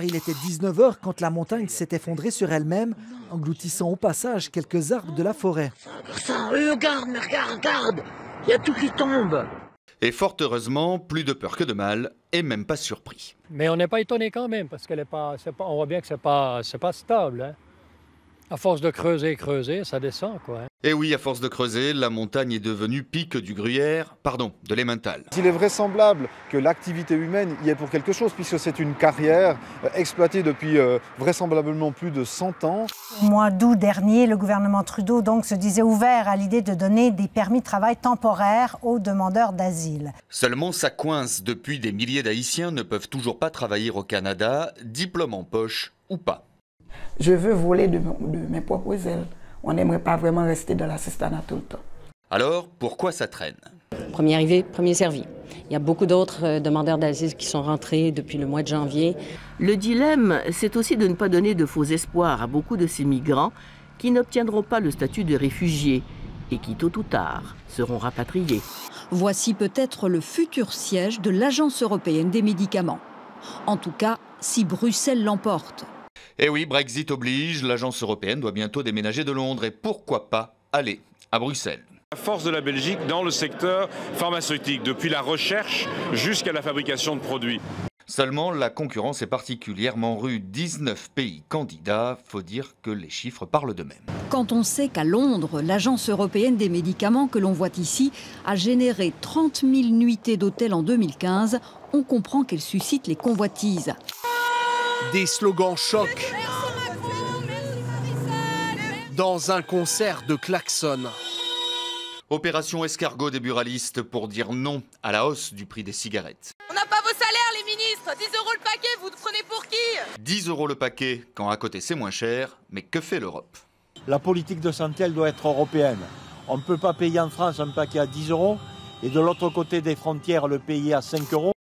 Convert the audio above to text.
Il était 19 h quand la montagne s'est effondrée sur elle-même, engloutissant au passage quelques arbres de la forêt. Regarde, il y a tout qui tombe. Et fort heureusement, plus de peur que de mal, et même pas surpris. Mais on n'est pas étonné quand même, parce qu'elle est pas, on voit bien que c'est pas stable. Hein. À force de creuser, ça descend, quoi. Hein. Et oui, à force de creuser, la montagne est devenue pic du Gruyère, de l'Emmental. Il est vraisemblable que l'activité humaine y est pour quelque chose, puisque c'est une carrière exploitée depuis vraisemblablement plus de 100 ans. Au mois d'août dernier, le gouvernement Trudeau donc, se disait ouvert à l'idée de donner des permis de travail temporaires aux demandeurs d'asile. Seulement, ça coince. Depuis, des milliers d'Haïtiens ne peuvent toujours pas travailler au Canada, diplôme en poche ou pas. Je veux voler de mes propres ailes. On n'aimerait pas vraiment rester dans l'assistanat tout le temps. Alors, pourquoi ça traîne? Premier arrivé, premier servi. Il y a beaucoup d'autres demandeurs d'asile qui sont rentrés depuis le mois de janvier. Le dilemme, c'est aussi de ne pas donner de faux espoirs à beaucoup de ces migrants qui n'obtiendront pas le statut de réfugiés et qui, tôt ou tard, seront rapatriés. Voici peut-être le futur siège de l'Agence européenne des médicaments. En tout cas, si Bruxelles l'emporte. Eh oui, Brexit oblige, l'agence européenne doit bientôt déménager de Londres et pourquoi pas aller à Bruxelles. La force de la Belgique dans le secteur pharmaceutique, depuis la recherche jusqu'à la fabrication de produits. Seulement, la concurrence est particulièrement rude. 19 pays candidats, faut dire que les chiffres parlent d'eux-mêmes. Quand on sait qu'à Londres, l'Agence européenne des médicaments que l'on voit ici a généré 30 000 nuitées d'hôtels en 2015, on comprend qu'elle suscite les convoitises. Des slogans chocs dans un concert de klaxons. Opération escargot des buralistes pour dire non à la hausse du prix des cigarettes. On n'a pas vos salaires, les ministres. 10 € le paquet, vous prenez pour qui? 10 € le paquet, quand à côté c'est moins cher. Mais que fait l'Europe? La politique de santé, elle doit être européenne. On ne peut pas payer en France un paquet à 10 € et de l'autre côté des frontières le payer à 5 €.